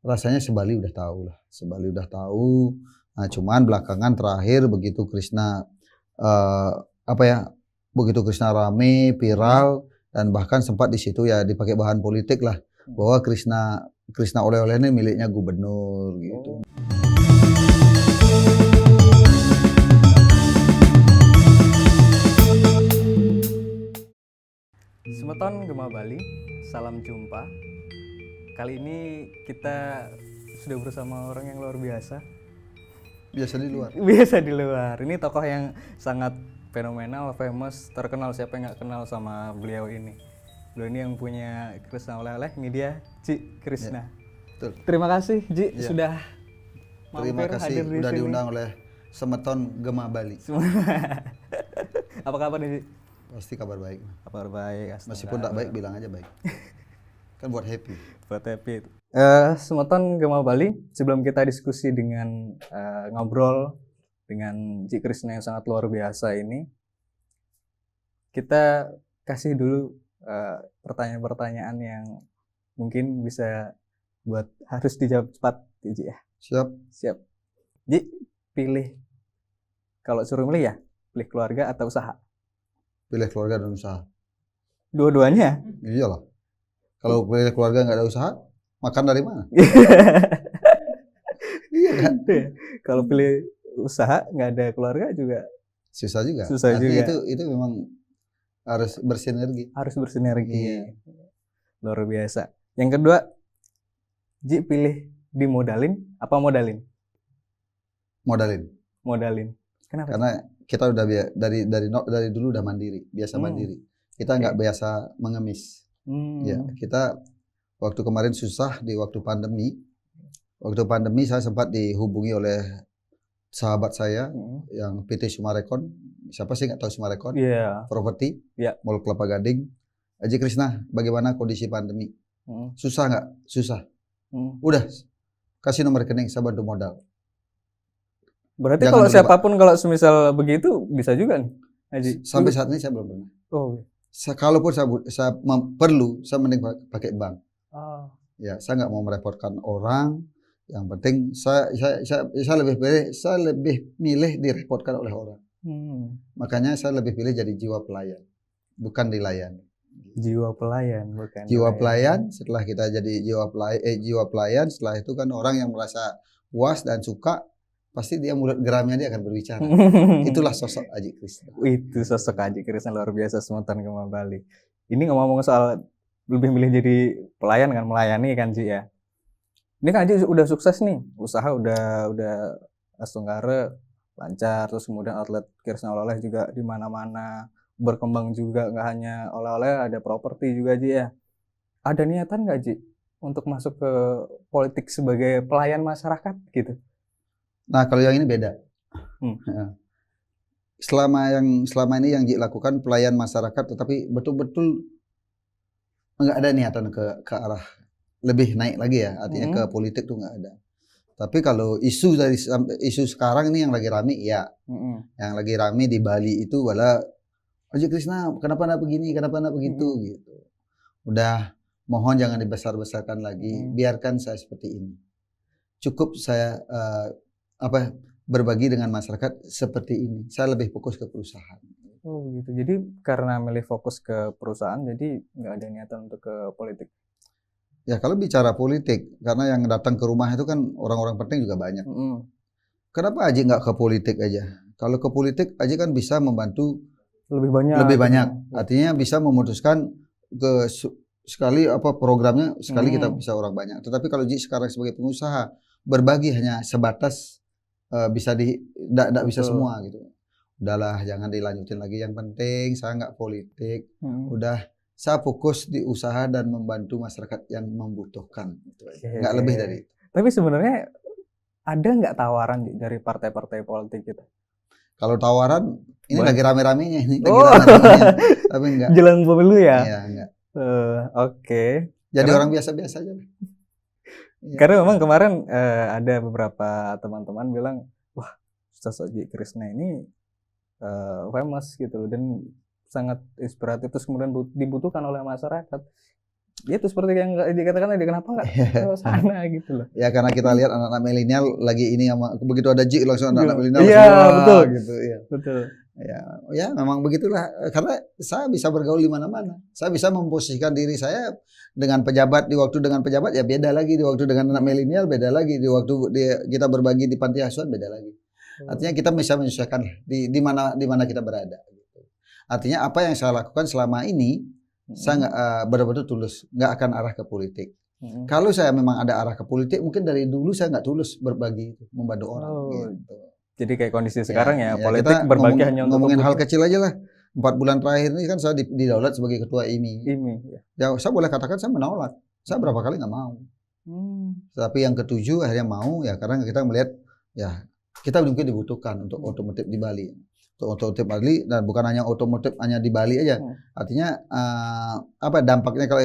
rasanya Sebali udah tahu lah. Sebali udah tahu. Nah, cuman belakangan terakhir begitu Krishna begitu Krishna rame, viral, dan bahkan sempat di situ ya dipakai bahan politik lah bahwa Krishna oleh-oleh ini miliknya gubernur gitu. Semeton Gema Bali, salam jumpa. Kali ini kita sudah bersama orang yang luar biasa. Biasa di luar. Biasa di luar. Ini tokoh yang sangat fenomenal, famous, terkenal. Siapa yang nggak kenal sama beliau ini? Beliau ini yang punya Krishna oleh-oleh, ini dia Ji Krishna. Betul. Terima kasih Ji sudah Terima mampir kasih hadir di udah sini. diundang oleh Semeton Gema Bali. Apa kabar nih Ji? Pasti kabar baik. Kabar baik. Meskipun tak baik bilang aja baik. Kan buat happy. Buat happy. Semeton Gema Bali, sebelum kita diskusi dengan ngobrol dengan Ji Krishna yang sangat luar biasa ini, kita kasih dulu pertanyaan-pertanyaan yang mungkin bisa buat harus dijawab cepat, Ji ya. Siap. Ji, pilih, kalau suruh milih ya, pilih keluarga atau usaha? Pilih keluarga dan usaha. Dua-duanya? Iyalah. Kalau pilih keluarga nggak ada usaha, makan dari mana? Iya kan? Kalau pilih usaha nggak ada keluarga juga Susah juga. Susah juga. Itu memang harus bersinergi. Harus bersinergi. Iya. Luar biasa. Yang kedua, Ji pilih dimodalin apa modalin? Modalin. Kenapa? Karena kita udah dari dulu udah mandiri, biasa mandiri. Kita nggak biasa mengemis. Ya, kita waktu kemarin susah di waktu pandemi. Waktu pandemi saya sempat dihubungi oleh sahabat saya yang PT Sumarekon. Siapa sih nggak tahu Sumarekon? Iya. Properti. Iya. Mall Kelapa Gading. Ji Krishna, bagaimana kondisi pandemi? Susah nggak? Susah. Udah, kasih nomor rekening, saya bantu modal. Berarti Jangan kalau dulu, siapapun kalau semisal begitu bisa juga nih, Haji? Sampai saat ini saya belum pernah. Oh. Kalaupun saya perlu, saya mending pakai bank. Oh. Ya, saya nggak mau merepotkan orang. Yang penting saya lebih milih direpotkan oleh orang. Makanya saya lebih pilih jadi jiwa pelayan, bukan dilayani. Jiwa pelayan, bukan. Jiwa pelayan. Setelah kita jadi jiwa pelayan, setelah itu kan orang yang merasa puas dan suka, pasti dia mulut geramnya dia akan berbicara. Itulah sosok Ji Krishna. Itu sosok Ji Krishna luar biasa, Semeton Gema Bali. Ini ngomong soal lebih milih jadi pelayan kan, melayani kan Ji ya. Ini kan Ji udah sukses nih, usaha udah Asunggara lancar, terus kemudian outlet Krishna oleh-oleh juga di mana-mana, berkembang juga, nggak hanya oleh-oleh, ada properti juga Ji ya. Ada niatan nggak Ji untuk masuk ke politik sebagai pelayan masyarakat gitu? Nah, kalau yang ini beda. Selama ini yang Ji lakukan pelayan masyarakat, tetapi betul-betul nggak ada niatan ke arah lebih naik lagi ya, artinya ke politik tuh nggak ada. Tapi kalau isu sekarang ini yang lagi rame ya, yang lagi rame di Bali itu adalah Ji Krishna, kenapa anda begini, kenapa anda begitu gitu. Udah, mohon jangan dibesar-besarkan lagi, biarkan saya seperti ini. Cukup saya berbagi dengan masyarakat seperti ini. Saya lebih fokus ke perusahaan. Oh gitu. Jadi karena milih fokus ke perusahaan, jadi nggak ada niatan untuk ke politik. Ya kalau bicara politik, karena yang datang ke rumah itu kan orang-orang penting juga banyak. Kenapa Aji nggak ke politik aja? Kalau ke politik, Aji kan bisa membantu lebih banyak. Artinya bisa memutuskan sekali programnya sekali kita bisa orang banyak. Tetapi kalau Ji sekarang sebagai pengusaha berbagi hanya sebatas tidak bisa semua gitu. Udahlah, jangan dilanjutin lagi. Yang penting saya nggak politik. Udah, saya fokus di usaha dan membantu masyarakat yang membutuhkan. Nggak lebih dari itu. Tapi sebenarnya ada nggak tawaran dari partai-partai politik kita? Kalau tawaran, ini lagi rame-ramenya ini. Tapi enggak. Jelang pemilu ya? Iya, enggak. Oke. Jadi orang biasa-biasa aja. Karena memang kemarin ada beberapa teman-teman bilang, wah sosok Ji Krishna ini famous gitu loh, dan sangat inspiratif, terus kemudian dibutuhkan oleh masyarakat. Itu seperti yang dikatakan tadi, kenapa nggak ke sana gitu loh. Ya karena kita lihat anak-anak milenial lagi ini sama begitu ada Ji langsung anak-anak milenial iya, betul gitu ya. Betul. Ya memang begitulah karena saya bisa bergaul di mana-mana. Saya bisa memposisikan diri saya dengan pejabat di waktu dengan pejabat ya beda lagi, di waktu dengan anak milenial beda lagi, di waktu kita berbagi di panti asuhan beda lagi. Artinya kita bisa menyesuaikan di mana kita berada gitu. Artinya apa yang saya lakukan selama ini saya nggak benar-benar tulus, nggak akan arah ke politik. Kalau saya memang ada arah ke politik, mungkin dari dulu saya nggak tulus berbagi itu, membantu orang. Gitu. Jadi kayak kondisi sekarang ya politik berbagi hanya untuk ngomongin hal kecil aja lah. 4 bulan terakhir ini kan saya didaulat sebagai ketua IMI. Ya saya boleh katakan saya menolak. Saya berapa kali nggak mau. Tapi yang ke-7 akhirnya mau ya karena kita melihat ya kita mungkin dibutuhkan untuk otomotif di Bali. Untuk otomotif Bali dan bukan hanya otomotif hanya di Bali aja. Artinya apa dampaknya kalau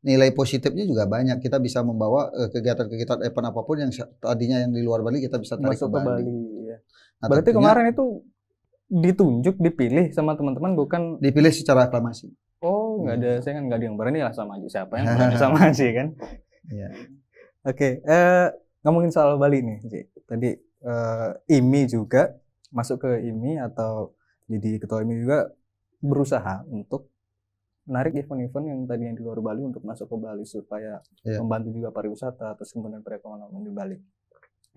nilai positifnya juga banyak. Kita bisa membawa kegiatan-kegiatan event apapun yang tadinya yang di luar Bali kita bisa tarik masuk ke Bali. Ya. Nah, berarti kemarin itu ditunjuk, dipilih sama teman-teman bukan dipilih secara aklamasi. Oh, nggak ada saya kan nggak ada yang berani lah sama Haji. Siapa yang berani sama Haji kan? Iya. Oke, ngomongin soal Bali nih, Haji. Tadi IMI juga masuk ke IMI atau jadi ketua IMI juga berusaha untuk menarik event-event yang tadinya di luar Bali untuk masuk ke Bali supaya membantu juga pariwisata atau kemudian perekonomian di Bali.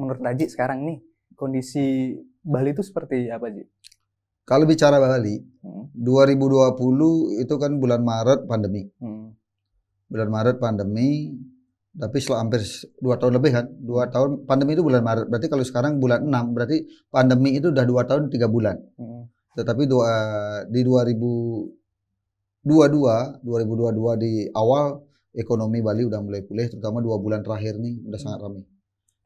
Menurut Haji sekarang nih kondisi Bali itu seperti apa, Ji? Kalau bicara Bali, 2020 itu kan bulan Maret pandemi. Bulan Maret pandemi, tapi setelah hampir 2 tahun lebih kan, 2 tahun pandemi itu bulan Maret. Berarti kalau sekarang bulan 6, berarti pandemi itu udah 2 tahun 3 bulan. Tetapi di 2022 di awal ekonomi Bali udah mulai pulih, terutama 2 bulan terakhir nih udah sangat ramai.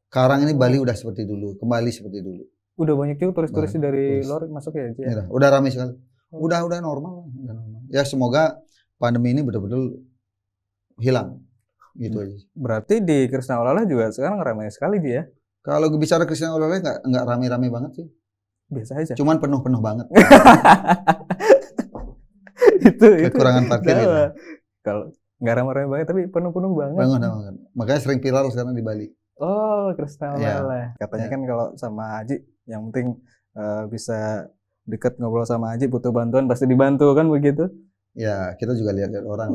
Sekarang ini Bali udah seperti dulu, kembali seperti dulu. Udah banyak juga turis-turis dari luar masuk ya? Udah ramai sekali. Udah normal. Ya semoga pandemi ini betul-betul hilang. Gitu aja. Berarti di Krishna Olala juga sekarang ramai sekali dia. Kalau bicara Krishna Olala nggak rame-rame banget sih. Biasa aja. Cuman penuh banget. itu kekurangan parkir ya. Kalau nggak ramai-ramai banget tapi penuh banget. Banget. Makanya sering viral sekarang di Bali. Oh, Krishna Olala. Katanya kan kalau sama Haji yang penting bisa dekat ngobrol sama Haji butuh bantuan pasti dibantu kan begitu. Ya, kita juga lihat orang.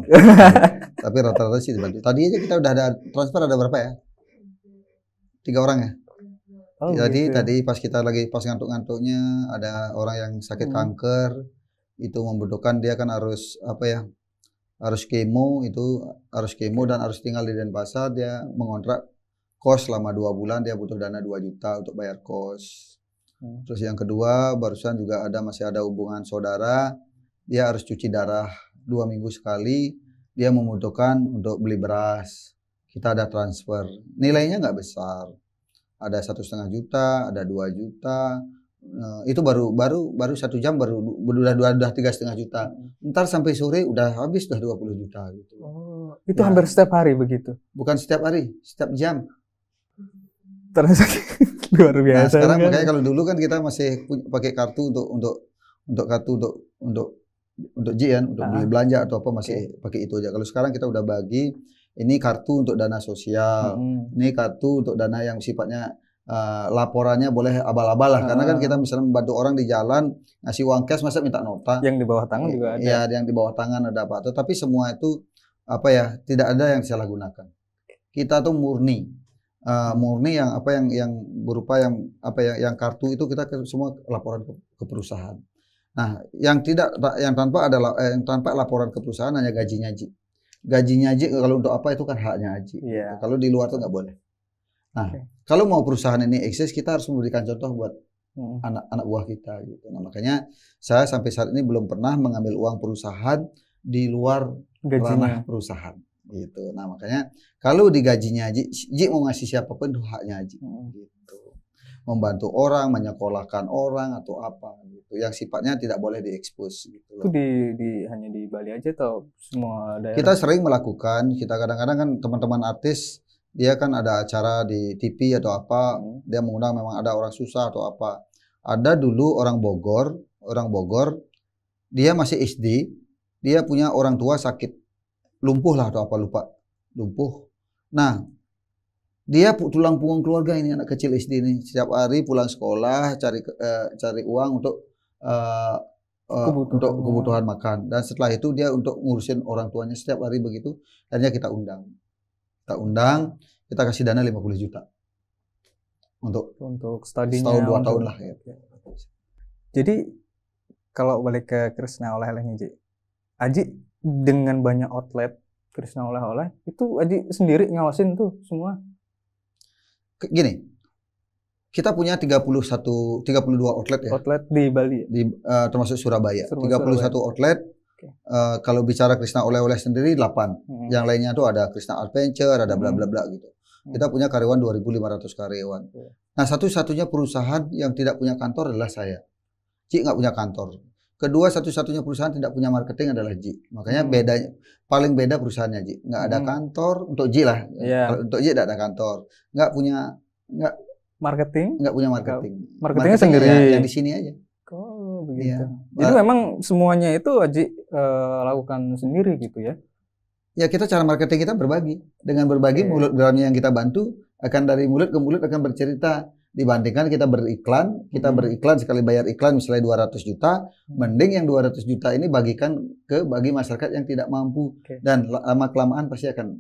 Tapi rata-rata sih dibantu. Tadi aja kita udah ada transfer ada berapa ya? 3 orang ya? Oh, jadi gitu. Tadi pas kita lagi pas ngantuk-ngantuknya ada orang yang sakit kanker itu membutuhkan dia kan harus harus kemo dan harus tinggal di Denpasar. Dia mengontrak kos selama 2 bulan, dia butuh dana 2 juta untuk bayar kos. Terus yang kedua barusan juga masih ada hubungan saudara. Dia harus cuci darah 2 minggu sekali. Dia membutuhkan untuk beli beras. Kita ada transfer. Nilainya nggak besar. Ada 1,5 juta, ada 2 juta. Itu baru 1 jam udah 3,5 juta. Ntar sampai sore udah habis 20 juta gitu. Oh, itu hampir setiap hari begitu? Bukan setiap hari, setiap jam. Transaksi luar biasa. Nah, sekarang kan? Makanya kalau dulu kan kita masih pakai kartu untuk jian, untuk beli belanja atau apa masih pakai itu aja. Kalau sekarang kita udah bagi, ini kartu untuk dana sosial, ini kartu untuk dana yang sifatnya laporannya boleh abal-abal lah. Karena kan kita misalnya membantu orang di jalan, ngasih uang cash masa minta nota. Yang di bawah tangan juga ada. Iya, yang di bawah tangan ada apa. Tetapi semua itu tidak ada yang disalahgunakan. Kita tuh murni yang berupa yang kartu itu kita semua laporan ke perusahaan. Nah, yang tanpa laporan ke perusahaan hanya gajinya Haji. Gajinya Haji kalau untuk apa itu kan haknya Haji. Gitu. Kalau di luar itu nggak boleh. Nah, kalau mau perusahaan ini eksis kita harus memberikan contoh buat anak buah kita gitu. Nah, makanya saya sampai saat ini belum pernah mengambil uang perusahaan di luar ranah perusahaan gitu. Nah, makanya kalau di gajinya Haji mau ngasih siapapun itu haknya Haji gitu. Membantu orang, menyekolahkan orang atau apa gitu. Yang sifatnya tidak boleh diekspos gitu. Itu hanya di Bali aja atau semua daerah? Kita sering melakukan, kita kadang-kadang kan teman-teman artis dia kan ada acara di TV atau apa, dia mengundang memang ada orang susah atau apa. Ada dulu orang Bogor, dia masih SD, dia punya orang tua sakit lumpuh lah atau apa lupa, lumpuh. Nah, dia tulang punggung keluarga ini, anak kecil SD ini, setiap hari pulang sekolah cari uang untuk untuk kebutuhan makan, dan setelah itu dia untuk ngurusin orang tuanya setiap hari begitu. Akhirnya kita undang, kita kasih dana 50 juta untuk studinya setahun 2 tahun lah ya. Jadi kalau balik ke Krisna oleh-olehnya Ji, Aji dengan banyak outlet Krisna oleh-oleh itu Aji sendiri ngawasin tuh semua? Gini, kita punya 32 outlet ya. Outlet di Bali ya? Termasuk Surabaya. 31 outlet. Okay. Kalau bicara Krisna oleh-oleh sendiri 8. Yang lainnya tuh ada Krisna Adventure, ada bla bla bla gitu. Kita punya karyawan 2.500 karyawan. Nah, satu-satunya perusahaan yang tidak punya kantor adalah saya. Ji nggak punya kantor. Kedua, satu-satunya perusahaan tidak punya marketing adalah Ji. Makanya paling beda perusahaannya Ji. Nggak ada kantor untuk Ji lah. Kalau untuk Ji tidak ada kantor. Nggak punya marketing. Marketingnya sendiri. Yang di sini aja. Oh begitu. Ya. Jadi memang semuanya itu Aji lakukan sendiri gitu ya? Ya, kita cara marketing kita berbagi. Dengan berbagi, mulut dalamnya yang kita bantu akan dari mulut ke mulut akan bercerita. Dibandingkan kita beriklan sekali bayar iklan misalnya 200 juta, mending yang 200 juta ini bagikan bagi masyarakat yang tidak mampu. Dan lama-kelamaan pasti akan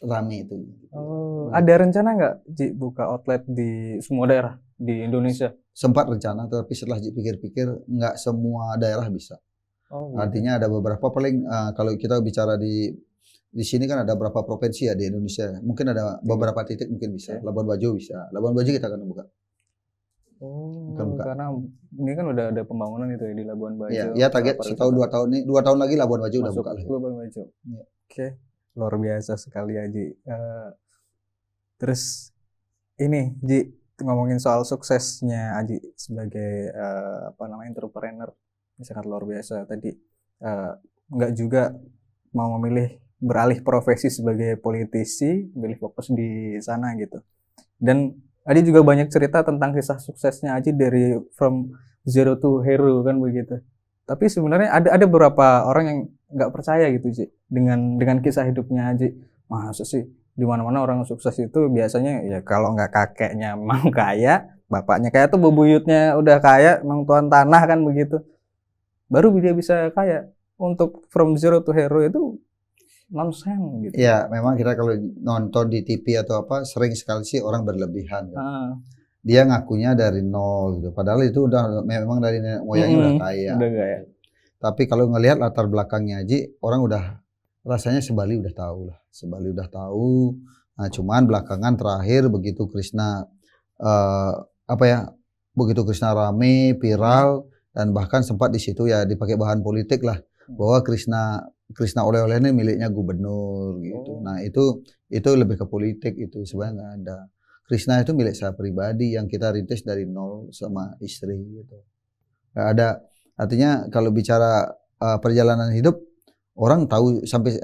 rame itu. Oh, ada rencana nggak Ji buka outlet di semua daerah di Indonesia? Sempat rencana, tapi setelah Ji pikir-pikir nggak semua daerah bisa. Artinya ada beberapa kalau kita bicara di sini kan ada beberapa provinsi ya di Indonesia. Mungkin ada beberapa titik mungkin bisa. Labuan Bajo bisa. Labuan Bajo kita akan buka. Karena ini kan udah ada pembangunan itu ya di Labuan Bajo. Ya target setahun 2 tahun ini, 2 tahun lagi Labuan Bajo udah buka lagi. Labuan Bajo. Ya. Oke, luar biasa sekali Aji. Terus ini Ji, ngomongin soal suksesnya Aji sebagai entrepreneur, sangat luar biasa. Tadi nggak juga mau memilih beralih profesi sebagai politisi, pilih fokus di sana gitu. Dan Aji juga banyak cerita tentang kisah suksesnya Aji dari from zero to hero kan begitu. Tapi sebenarnya ada beberapa orang yang nggak percaya gitu Ji dengan kisah hidupnya Aji. Masa sih di mana-mana orang sukses itu biasanya ya kalau nggak kakeknya mau kaya, bapaknya kaya tuh bebuyutnya udah kaya, emang tuan tanah kan begitu. Baru dia bisa kaya. Untuk from zero to hero itu nonsen gitu. Ya, memang kita kalau nonton di TV atau apa sering sekali sih orang berlebihan. Kan? Dia ngakunya dari nol gitu. Padahal itu udah memang dari nenek moyangnya udah kaya. Udah kaya. Tapi kalau ngelihat latar belakangnya Aji, orang udah rasanya Sebali udah tahu lah. Sebali udah tahu. Nah, cuman belakangan terakhir begitu Krisna begitu Krisna rame, viral, dan bahkan sempat di situ ya dipakai bahan politik lah. Bahwa Krisna oleh-oleh ini miliknya gubernur gitu. Nah itu lebih ke politik, itu sebenarnya nggak ada. Krisna itu milik saya pribadi yang kita rintis dari nol sama istri gitu. Nggak ada. Artinya kalau bicara perjalanan hidup, orang tahu sampai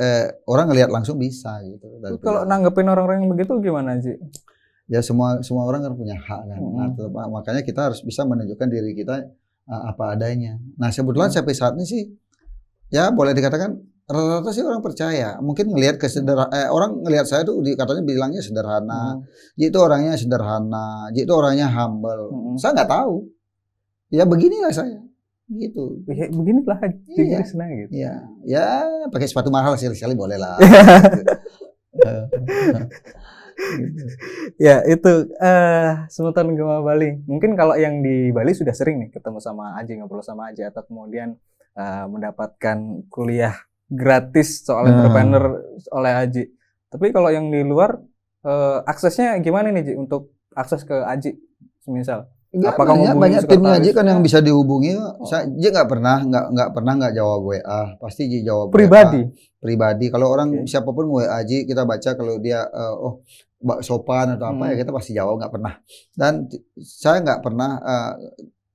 orang ngelihat langsung bisa gitu. Kalau nanggepin orang-orang yang begitu gimana sih? Ya semua orang kan punya hak kan. Nah, makanya kita harus bisa menunjukkan diri kita apa adanya. Nah sebetulnya sampai saat ini sih ya boleh dikatakan rata-rata sih orang percaya. Mungkin ngelihat orang ngelihat saya tuh katanya bilangnya sederhana. Ji itu orangnya sederhana, Ji itu orangnya humble. Saya nggak tahu. Ya beginilah saya. Gitu. Ya, beginilah Ji Krisna gitu. Iya. Ya pakai sepatu mahal sekali boleh lah. Ya itu Sultan Gema Bali. Mungkin kalau yang di Bali sudah sering nih ketemu sama Aji, ngobrol sama Aji, atau kemudian mendapatkan kuliah gratis soal entrepreneur oleh Aji. Tapi kalau yang di luar aksesnya gimana nih Ji untuk akses ke Aji semisal? Apakah banyak timnya Aji kan yang bisa dihubungi. Saya Ji nggak pernah jawab WA. Pasti Ji jawab pribadi. Kalau orang siapapun WA Aji kita baca, kalau dia sopan atau apa ya kita pasti jawab, nggak pernah. Dan saya nggak pernah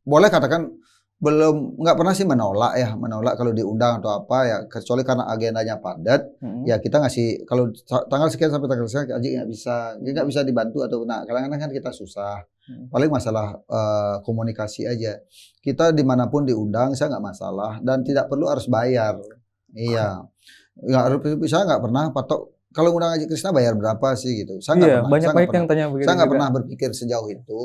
boleh katakan nggak pernah sih menolak kalau diundang atau apa ya, kecuali karena agendanya padat. Ya kita ngasih kalau tanggal sekian sampai tanggal sekian Aji nggak bisa dibantu atau kadang-kadang kan kita susah. Paling masalah komunikasi aja. Kita dimanapun diundang saya nggak masalah dan tidak perlu harus bayar. Iya. Saya nggak pernah patok. Kalau ngundang Haji Krishna bayar berapa sih gitu. Saya nggak pernah. Banyak yang tanya begitu. Saya nggak pernah berpikir sejauh itu.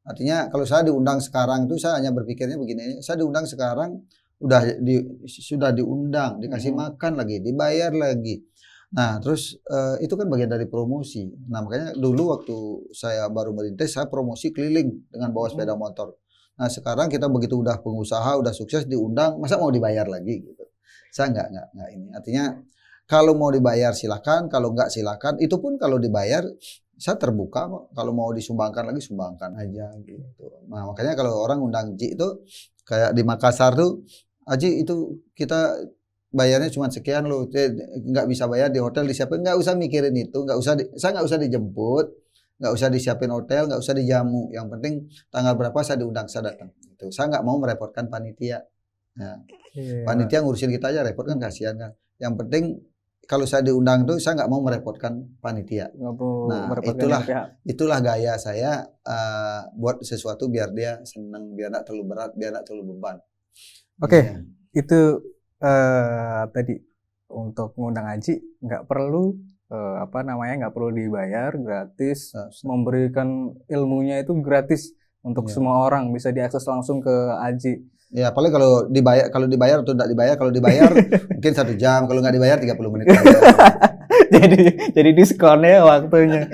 Artinya kalau saya diundang sekarang itu saya hanya berpikirnya begini. Saya diundang sekarang sudah diundang, dikasih makan lagi, dibayar lagi. Nah terus itu kan bagian dari promosi. Nah makanya dulu waktu saya baru merintis, saya promosi keliling dengan bawa sepeda motor. Nah sekarang kita begitu udah pengusaha, udah sukses diundang, masa mau dibayar lagi gitu. Saya nggak ini. Artinya kalau mau dibayar silakan, kalau nggak silakan. Itu pun kalau dibayar saya terbuka kok. Kalau mau disumbangkan lagi sumbangkan aja gitu. Nah makanya kalau orang undang Ji itu kayak di Makassar tuh, Aji itu kita bayarnya cuma sekian loh, nggak bisa bayar di hotel disiapin, nggak usah mikirin itu, saya nggak usah dijemput, nggak usah disiapin hotel, nggak usah dijamu. Yang penting tanggal berapa saya diundang, saya datang. Itu saya nggak mau merepotkan panitia. Nah, panitia ngurusin kita aja repot kan, kasihan kan. Yang penting kalau saya diundang tuh saya nggak mau merepotkan panitia. Nah itulah gaya saya buat sesuatu biar dia seneng, biar nggak terlalu berat, biar nggak terlalu beban. Oke, itu tadi untuk ngundang Haji nggak perlu nggak perlu dibayar, gratis. Memberikan ilmunya itu gratis untuk semua orang, bisa diakses langsung ke Haji. Ya, paling kalau dibayar atau tidak dibayar, kalau dibayar mungkin 1 jam, kalau nggak dibayar 30 menit. jadi diskonnya waktunya.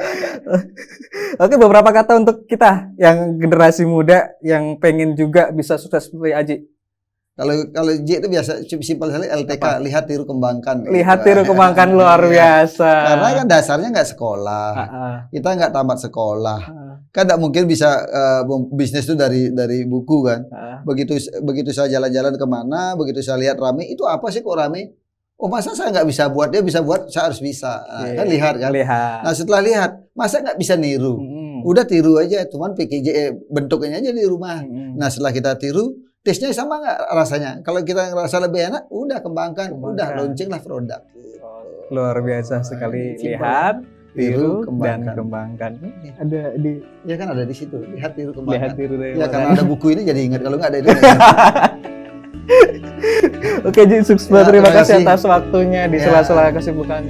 Oke, beberapa kata untuk kita yang generasi muda yang pengen juga bisa sukses seperti Haji. Kalau J itu biasa simpel sekali, LTK, lihat tiru kembangkan. Lihat tiru kembangkan luar biasa. Karena kan dasarnya nggak sekolah, kita nggak tamat sekolah, kan nggak mungkin bisa bisnis itu dari buku kan. Begitu saya jalan-jalan kemana, begitu saya lihat rame, itu apa sih kok rame? Oh masa saya nggak bisa buat, dia bisa buat, saya harus bisa. Nah, kan lihat kan. Nah setelah lihat, masa nggak bisa niru? Udah tiru aja, cuman PKJ bentuknya aja di rumah. Nah setelah kita tiru, tesnya sama nggak rasanya? Kalau kita ngerasa lebih enak, udah kembangkan. Udah launching lah produk. Luar biasa sekali. Lihat, tiru, dan kembangkan. Ada di, ya kan ada di situ. Lihat, tiru, kembangkan. Lihat, tiru, ya karena ada buku ini jadi ingat. Kalau nggak ada itu. Oke, Ji, sukses. Terima kasih atas waktunya di sela-sela kesibukan.